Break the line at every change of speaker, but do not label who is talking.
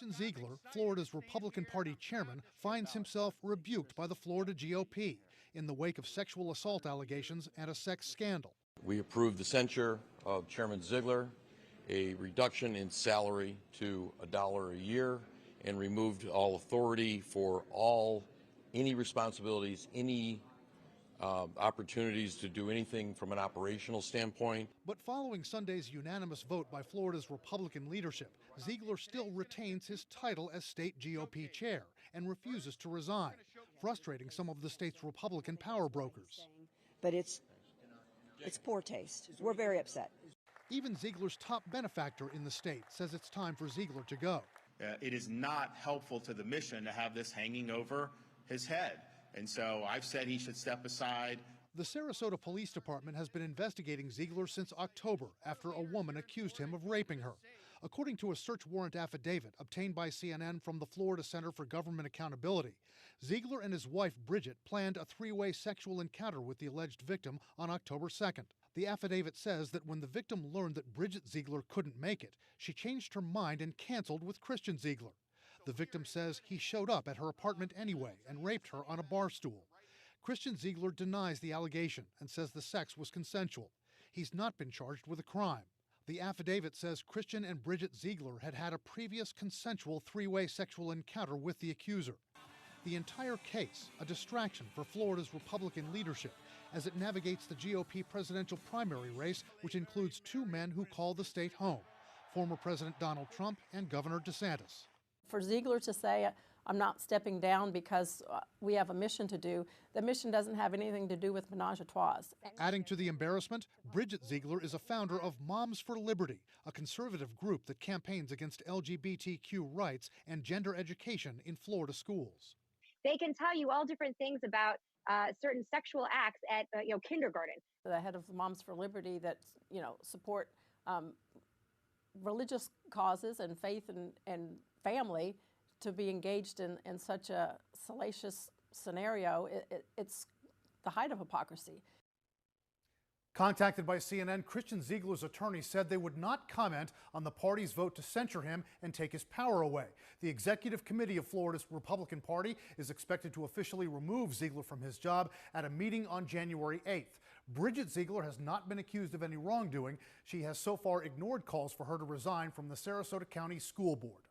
Ziegler, Florida's Republican Party chairman, finds himself rebuked by the Florida GOP in the wake of sexual assault allegations and a sex scandal.
We approved the censure of Chairman Ziegler, a reduction in salary to $1 a year, and removed all authority for any responsibilities, any opportunities to do anything from an operational standpoint.
But following Sunday's unanimous vote by Florida's Republican leadership, Ziegler still retains his title as state GOP chair and refuses to resign, frustrating some of the state's Republican power brokers.
But it's poor taste. We're very upset.
Even Ziegler's top benefactor in the state says it's time for Ziegler to go.
It is not helpful to the mission to have this hanging over his head. And so I've said he should step aside.
The Sarasota Police Department has been investigating Ziegler since October after a woman accused him of raping her. According to a search warrant affidavit obtained by CNN from the Florida Center for Government Accountability, Ziegler and his wife Bridget planned a three-way sexual encounter with the alleged victim on October 2nd. The affidavit says that when the victim learned that Bridget Ziegler couldn't make it, she changed her mind and canceled with Christian Ziegler. The victim says he showed up at her apartment anyway and raped her on a bar stool. Christian Ziegler denies the allegation and says the sex was consensual. He's not been charged with a crime. The affidavit says Christian and Bridget Ziegler had had a previous consensual three-way sexual encounter with the accuser. The entire case, a distraction for Florida's Republican leadership as it navigates the GOP presidential primary race, which includes two men who call the state home, former President Donald Trump and Governor DeSantis.
For Ziegler to say, I'm not stepping down because we have a mission to do, the mission doesn't have anything to do with menage a trois.
Adding to the embarrassment, Bridget Ziegler is a founder of Moms for Liberty, a conservative group that campaigns against LGBTQ rights and gender education in Florida schools.
They can tell you all different things about certain sexual acts at kindergarten.
The head of Moms for Liberty that support religious causes and faith and family to be engaged in such a salacious scenario, it's the height of hypocrisy.
Contacted by CNN, Christian Ziegler's attorney said they would not comment on the party's vote to censure him and take his power away. The executive committee of Florida's Republican Party is expected to officially remove Ziegler from his job at a meeting on January 8th. Bridget Ziegler has not been accused of any wrongdoing. She has so far ignored calls for her to resign from the Sarasota County School Board.